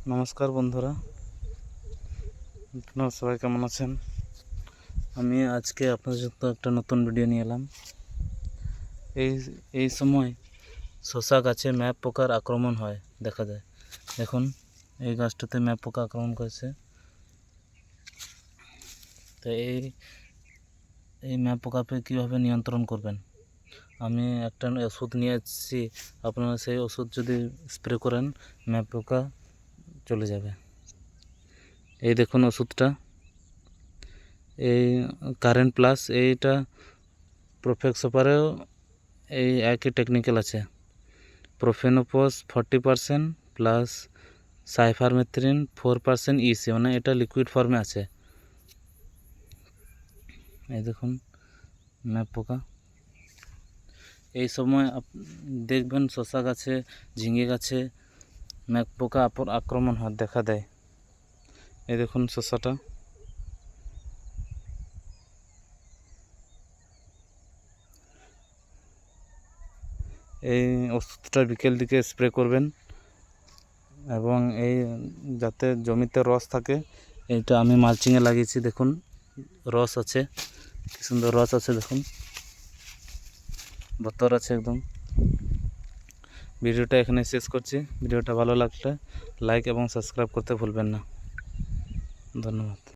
নমস্কার বন্ধুরা, আপনারা সবাই কেমন আছেন? আমি আজকে আপনাদের সাথে একটা নতুন ভিডিও নিয়ে এলাম। এই সময় শসা গাছে ম্যাপ পোকার আক্রমণ হয় দেখা যায়। দেখুন, এই গাছটাতে ম্যাপ পোকা আক্রমণ করেছে। তো এই ম্যাপ পোকাকে কীভাবে নিয়ন্ত্রণ করবেন, আমি একটা ওষুধ নিয়ে এসেছি। আপনারা সেই ওষুধ যদি স্প্রে করেন, ম্যাপ পোকা চলে যাবে। এই দেখুন ওষুধটা, এই কারেন্ট প্লাস, এইটা প্রোফেক্স সুপারেও এই একই টেকনিক্যাল আছে। প্রোফেনোপস 40% প্লাস সাইফারমেথ্রিন 4% ইসি, মানে এটা লিকুইড ফর্মে আছে। এই দেখুন ম্যাপ পোকা। এই সময় দেখবেন শসা গাছে, ঝিঙে গাছে ম্যাপ পোকা আক্রমণ দেখা দেয়। এই দেখুন শসাটা। এই ওষুধটা বিকেল দিকে স্প্রে করবেন, এবং এই যাতে জমিতে রস থাকে। এইটা আমি মালচিংয়ে লাগিয়েছি, দেখুন রস আছে, কি সুন্দর রস আছে, দেখুন বতর আছে একদম। ভিডিওটা এখানে শেষ করছি। ভিডিওটা ভালো লাগলে লাইক এবং সাবস্ক্রাইব করতে ভুলবেন না। ধন্যবাদ।